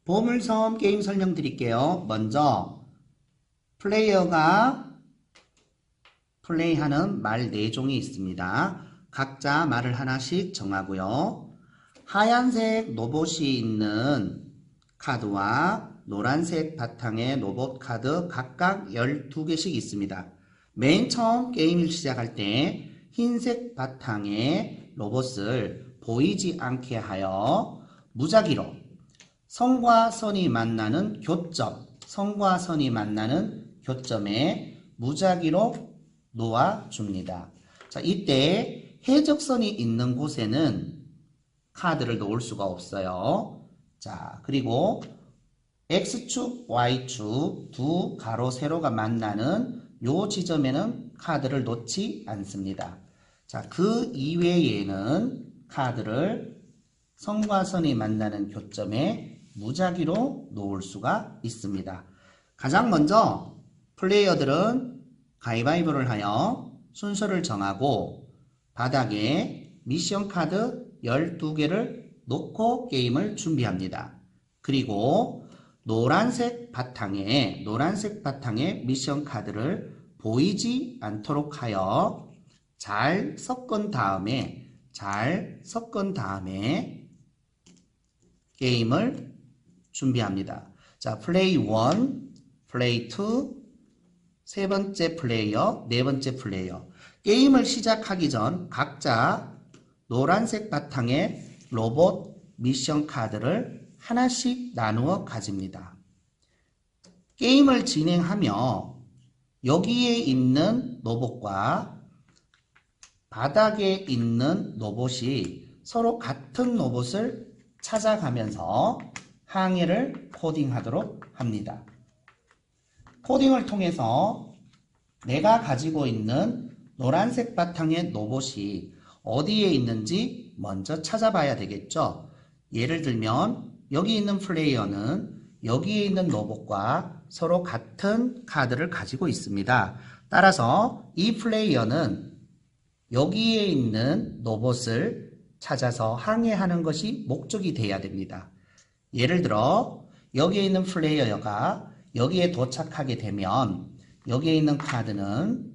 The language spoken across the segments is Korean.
보물섬 게임 설명드릴게요. 먼저 플레이어가 플레이하는 말 4종이 있습니다. 각자 말을 하나씩 정하고요. 하얀색 로봇이 있는 카드와 노란색 바탕의 로봇 카드 각각 12개씩 있습니다. 맨 처음 게임을 시작할 때 흰색 바탕의 로봇을 보이지 않게 하여 무작위로 선과 선이 만나는 교점에 무작위로 놓아줍니다. 자, 이때 해적선이 있는 곳에는 카드를 놓을 수가 없어요. 자, 그리고 X축, Y축 두 가로, 세로가 만나는 요 지점에는 카드를 놓지 않습니다. 자, 그 이외에는 카드를 선과 선이 만나는 교점에 무작위로 놓을 수가 있습니다. 가장 먼저 플레이어들은 가위바위보를 하여 순서를 정하고 바닥에 미션 카드 12개를 놓고 게임을 준비합니다. 그리고 노란색 바탕에 미션 카드를 보이지 않도록 하여 잘 섞은 다음에 게임을 준비합니다. 자, 플레이 1, 플레이 2, 세 번째 플레이어, 네 번째 플레이어. 게임을 시작하기 전 각자 노란색 바탕에 로봇 미션 카드를 하나씩 나누어 가집니다. 게임을 진행하며 여기에 있는 로봇과 바닥에 있는 로봇이 서로 같은 로봇을 찾아가면서 항해를 코딩하도록 합니다. 코딩을 통해서 내가 가지고 있는 노란색 바탕의 로봇이 어디에 있는지 먼저 찾아봐야 되겠죠. 예를 들면 여기 있는 플레이어는 여기에 있는 로봇과 서로 같은 카드를 가지고 있습니다. 따라서 이 플레이어는 여기에 있는 로봇을 찾아서 항해하는 것이 목적이 되어야 됩니다. 예를 들어 여기에 있는 플레이어가 여기에 도착하게 되면 여기에 있는 카드는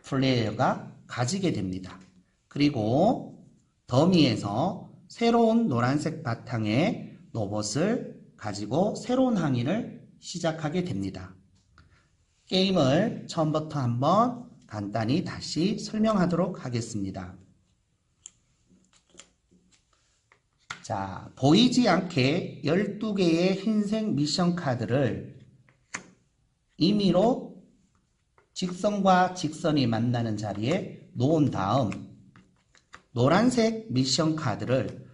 플레이어가 가지게 됩니다. 그리고 더미에서 새로운 노란색 바탕의 로봇을 가지고 새로운 항해를 시작하게 됩니다. 게임을 처음부터 한번 간단히 다시 설명하도록 하겠습니다. 자, 보이지 않게 12개의 흰색 미션 카드를 임의로 직선과 직선이 만나는 자리에 놓은 다음 노란색 미션 카드를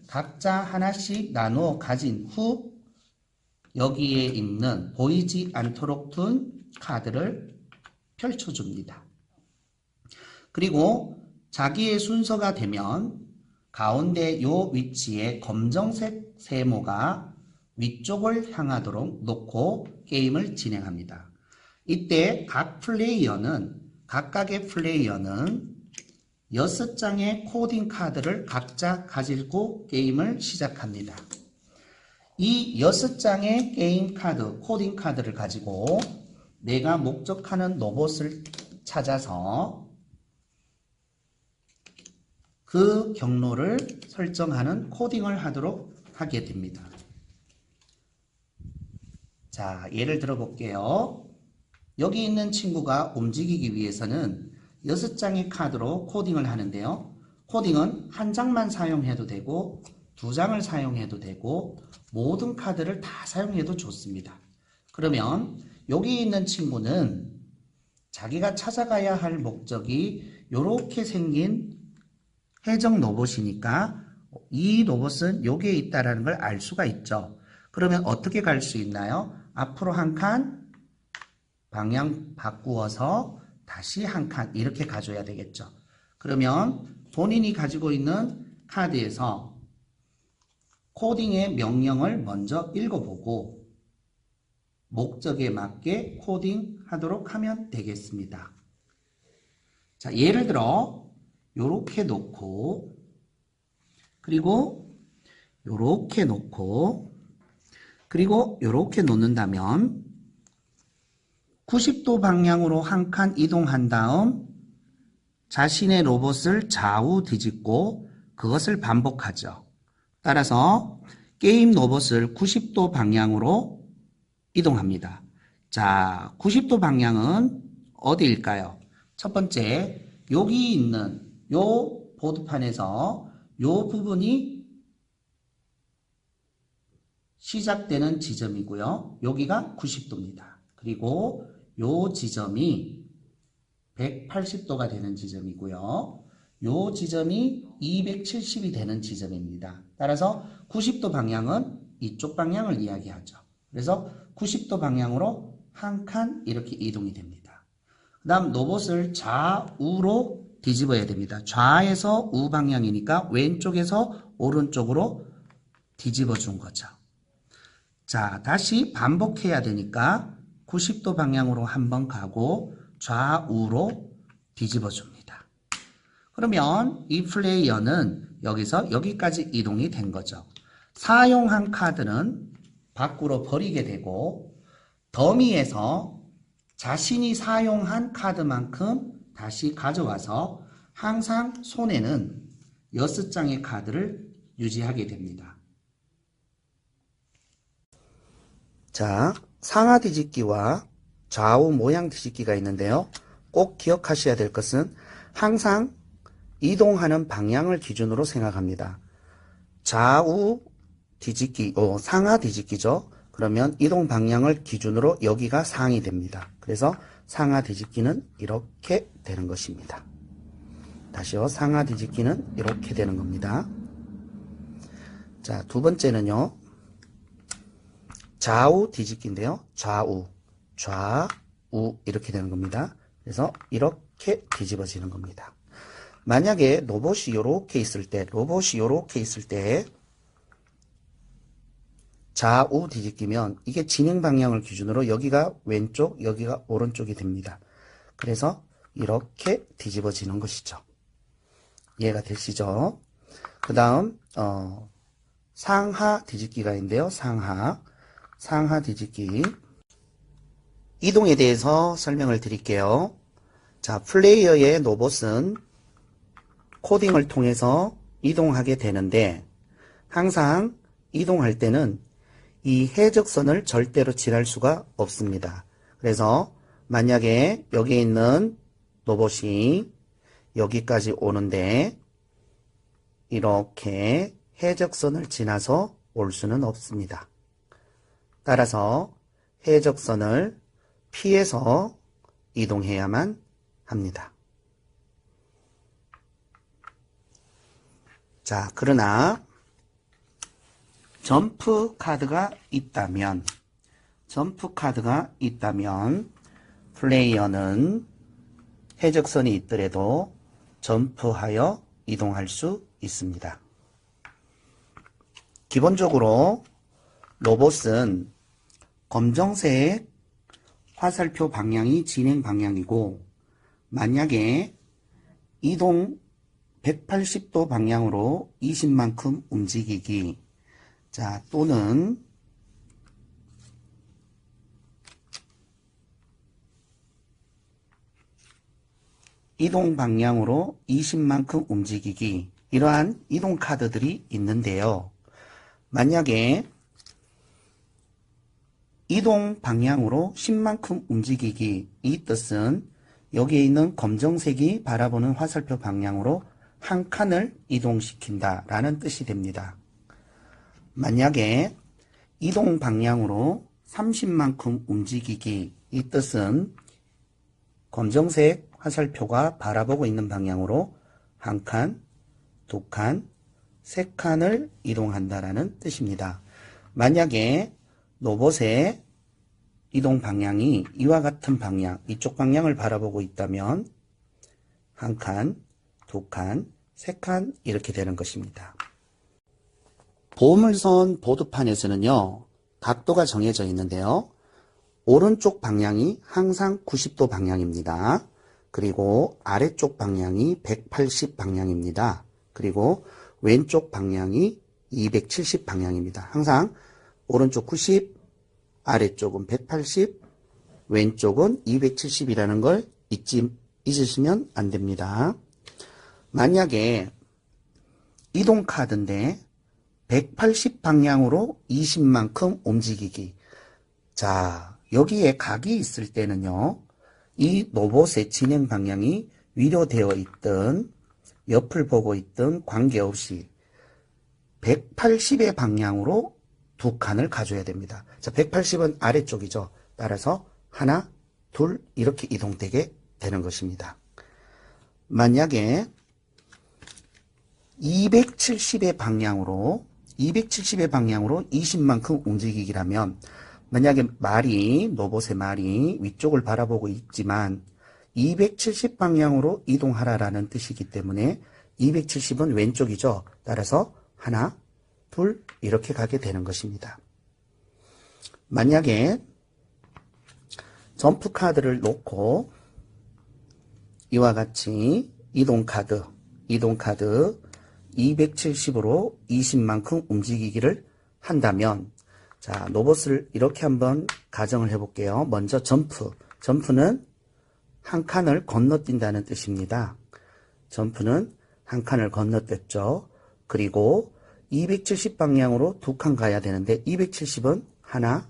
각자 하나씩 나누어 가진 후 여기에 있는 보이지 않도록 둔 카드를 펼쳐줍니다. 그리고 자기의 순서가 되면 가운데 요 위치에 검정색 세모가 위쪽을 향하도록 놓고 게임을 진행합니다. 이때 각각의 플레이어는 6장의 코딩 카드를 각자 가지고 게임을 시작합니다. 이 6장의 코딩 카드를 가지고 내가 목적하는 로봇을 찾아서 그 경로를 설정하는 코딩을 하도록 하게 됩니다. 자, 예를 들어 볼게요. 여기 있는 친구가 움직이기 위해서는 6장의 카드로 코딩을 하는데요. 코딩은 한 장만 사용해도 되고 2장을 사용해도 되고 모든 카드를 다 사용해도 좋습니다. 그러면 여기 있는 친구는 자기가 찾아가야 할 목적이 이렇게 생긴 해적 로봇이니까 이 로봇은 여기에 있다는 걸 알 수가 있죠. 그러면 어떻게 갈 수 있나요? 앞으로 한 칸, 방향 바꾸어서 다시 한 칸 이렇게 가줘야 되겠죠. 그러면 본인이 가지고 있는 카드에서 코딩의 명령을 먼저 읽어보고 목적에 맞게 코딩하도록 하면 되겠습니다. 자, 예를 들어 이렇게 놓고 그리고 요렇게 놓고 그리고 요렇게 놓는다면 90도 방향으로 한 칸 이동한 다음 자신의 로봇을 좌우 뒤집고 그것을 반복하죠. 따라서 게임 로봇을 90도 방향으로 이동합니다. 자, 90도 방향은 어디일까요? 첫 번째, 여기 있는 요 보드판에서 요 부분이 시작되는 지점이고요. 여기가 90도입니다. 그리고 요 지점이 180도가 되는 지점이고요. 요 지점이 270이 되는 지점입니다. 따라서 90도 방향은 이쪽 방향을 이야기하죠. 그래서 90도 방향으로 한 칸 이렇게 이동이 됩니다. 그 다음 로봇을 좌우로 뒤집어야 됩니다. 좌에서 우 방향이니까 왼쪽에서 오른쪽으로 뒤집어 준 거죠. 자, 다시 반복해야 되니까 90도 방향으로 한번 가고 좌우로 뒤집어 줍니다. 그러면 이 플레이어는 여기서 여기까지 이동이 된 거죠. 사용한 카드는 밖으로 버리게 되고 더미에서 자신이 사용한 카드만큼 다시 가져와서 항상 손에는 6장의 카드를 유지하게 됩니다. 자, 상하 뒤집기와 좌우 모양 뒤집기가 있는데요. 꼭 기억하셔야 될 것은 항상 이동하는 방향을 기준으로 생각합니다. 좌우 뒤집기, 상하 뒤집기죠. 그러면 이동 방향을 기준으로 여기가 상이 됩니다. 그래서 상하 뒤집기는 이렇게 되는 것입니다. 다시요. 상하 뒤집기는 이렇게 되는 겁니다. 자, 두 번째는요. 좌우 뒤집기인데요. 좌우 이렇게 되는 겁니다. 그래서 이렇게 뒤집어지는 겁니다. 만약에 로봇이 이렇게 있을 때 좌우 뒤집기면 이게 진행 방향을 기준으로 여기가 왼쪽, 여기가 오른쪽이 됩니다. 그래서 이렇게 뒤집어지는 것이죠. 이해가 되시죠? 그 다음 상하 뒤집기가 있는데요. 상하 뒤집기 이동에 대해서 설명을 드릴게요. 자, 플레이어의 로봇은 코딩을 통해서 이동하게 되는데 항상 이동할 때는 이 해적선을 절대로 지날 수가 없습니다. 그래서 만약에 여기 있는 로봇이 여기까지 오는데 이렇게 해적선을 지나서 올 수는 없습니다. 따라서 해적선을 피해서 이동해야만 합니다. 자, 그러나 점프 카드가 있다면 플레이어는 해적선이 있더라도 점프하여 이동할 수 있습니다. 기본적으로 로봇은 검정색 화살표 방향이 진행 방향이고 만약에 이동 180도 방향으로 20만큼 움직이기 자 또는 이동 방향으로 20만큼 움직이기 이러한 이동 카드들이 있는데요. 만약에 이동 방향으로 10만큼 움직이기 이 뜻은 여기에 있는 검정색이 바라보는 화살표 방향으로 한 칸을 이동시킨다 라는 뜻이 됩니다. 만약에 이동 방향으로 30만큼 움직이기 이 뜻은 검정색 화살표가 바라보고 있는 방향으로 한 칸, 두 칸, 세 칸을 이동한다라는 뜻입니다. 만약에 로봇의 이동 방향이 이와 같은 방향, 이쪽 방향을 바라보고 있다면 한 칸, 두 칸, 세 칸 이렇게 되는 것입니다. 보물선 보드판에서는요. 각도가 정해져 있는데요. 오른쪽 방향이 항상 90도 방향입니다. 그리고 아래쪽 방향이 180 방향입니다. 그리고 왼쪽 방향이 270 방향입니다. 항상 오른쪽 90, 아래쪽은 180, 왼쪽은 270이라는 걸 잊으시면 안 됩니다. 만약에 이동카드인데 180 방향으로 20만큼 움직이기. 자, 여기에 각이 있을 때는요, 이 로봇의 진행 방향이 위로 되어 있든 옆을 보고 있든 관계없이 180의 방향으로 두 칸을 가져야 됩니다. 자, 180은 아래쪽이죠. 따라서 하나, 둘 이렇게 이동되게 되는 것입니다. 만약에 270의 방향으로 20만큼 움직이기라면, 만약에 로봇의 말이 위쪽을 바라보고 있지만 270 방향으로 이동하라라는 뜻이기 때문에 270은 왼쪽이죠. 따라서 하나, 둘 이렇게 가게 되는 것입니다. 만약에 점프 카드를 놓고 이와 같이 이동카드 270으로 20만큼 움직이기를 한다면, 자, 로봇을 이렇게 한번 가정을 해볼게요. 먼저 점프는 한 칸을 건너뛴다는 뜻입니다. 점프는 한 칸을 건너뛰었죠. 그리고 270 방향으로 두 칸 가야 되는데 270은 하나,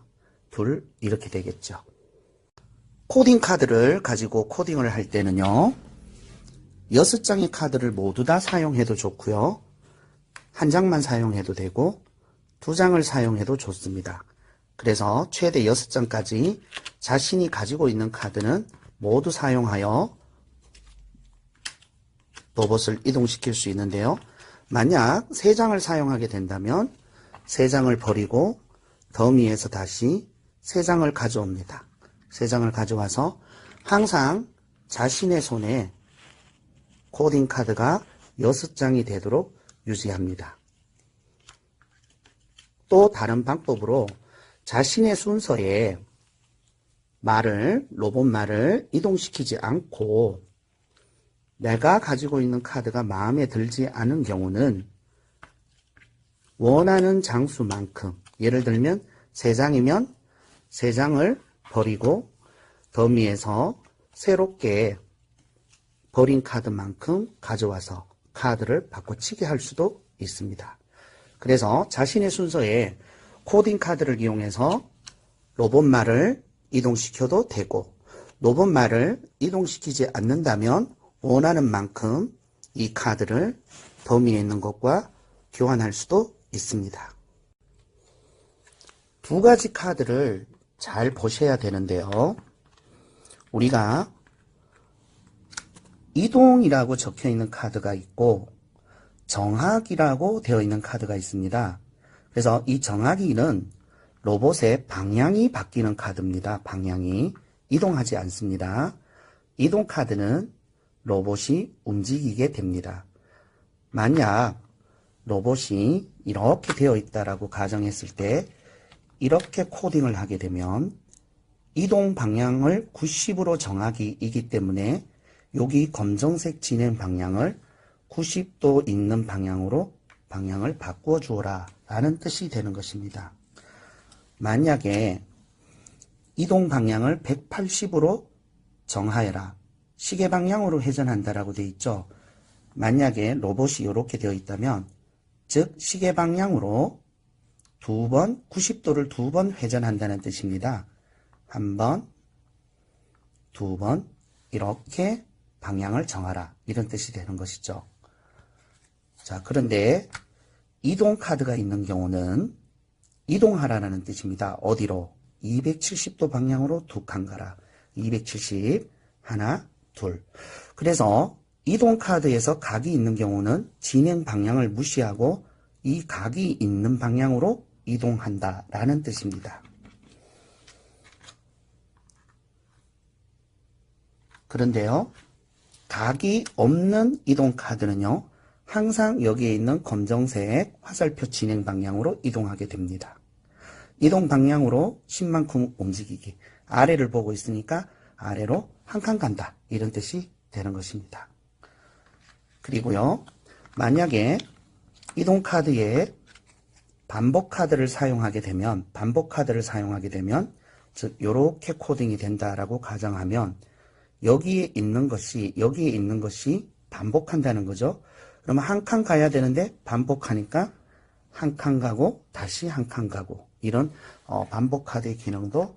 둘 이렇게 되겠죠. 코딩 카드를 가지고 코딩을 할 때는요, 6장의 카드를 모두 다 사용해도 좋고요, 한 장만 사용해도 되고 2장을 사용해도 좋습니다. 그래서 최대 6장까지 자신이 가지고 있는 카드는 모두 사용하여 로봇을 이동시킬 수 있는데요. 만약 3장을 사용하게 된다면 3장을 버리고 더미에서 다시 3장을 가져옵니다. 3장을 가져와서 항상 자신의 손에 코딩 카드가 6장이 되도록 유지합니다. 또 다른 방법으로 자신의 순서에 로봇 말을 이동시키지 않고 내가 가지고 있는 카드가 마음에 들지 않은 경우는 원하는 장수만큼, 예를 들면 3장이면 3장을 버리고 더미에서 새롭게 버린 카드만큼 가져와서 카드를 바꿔치기 할 수도 있습니다. 그래서 자신의 순서에 코딩 카드를 이용해서 로봇 말을 이동시켜도 되고, 로봇 말을 이동시키지 않는다면 원하는 만큼 이 카드를 더미에 있는 것과 교환할 수도 있습니다. 두 가지 카드를 잘 보셔야 되는데요. 우리가 이동이라고 적혀 있는 카드가 있고 정하기라고 되어 있는 카드가 있습니다. 그래서 이 정하기는 로봇의 방향이 바뀌는 카드입니다. 방향이 이동하지 않습니다. 이동 카드는 로봇이 움직이게 됩니다. 만약 로봇이 이렇게 되어 있다라고 가정했을 때 이렇게 코딩을 하게 되면 이동 방향을 90으로 정하기이기 때문에 여기 검정색 진행 방향을 90도 있는 방향으로 방향을 바꾸어 주어라 라는 뜻이 되는 것입니다. 만약에 이동 방향을 180으로 정하여라, 시계 방향으로 회전한다라고 되어 있죠. 만약에 로봇이 이렇게 되어 있다면, 즉 시계 방향으로 90도를 2번 회전한다는 뜻입니다. 한 번, 2번 이렇게 방향을 정하라, 이런 뜻이 되는 것이죠. 자, 그런데 이동 카드가 있는 경우는 이동하라는 뜻입니다. 어디로? 270도 방향으로 2칸 가라. 270, 하나, 둘. 그래서 이동 카드에서 각이 있는 경우는 진행 방향을 무시하고 이 각이 있는 방향으로 이동한다 라는 뜻입니다. 그런데요, 각이 없는 이동 카드는요, 항상 여기에 있는 검정색 화살표 진행 방향으로 이동하게 됩니다. 이동 방향으로 10만큼 움직이기. 아래를 보고 있으니까 아래로 한 칸 간다, 이런 뜻이 되는 것입니다. 그리고요, 만약에 이동 카드에 반복 카드를 사용하게 되면 즉 요렇게 코딩이 된다라고 가정하면 여기에 있는 것이 반복한다는 거죠. 그러면 한 칸 가야 되는데 반복하니까 한 칸 가고 다시 한 칸 가고 이런 반복 카드의 기능도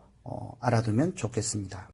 알아두면 좋겠습니다.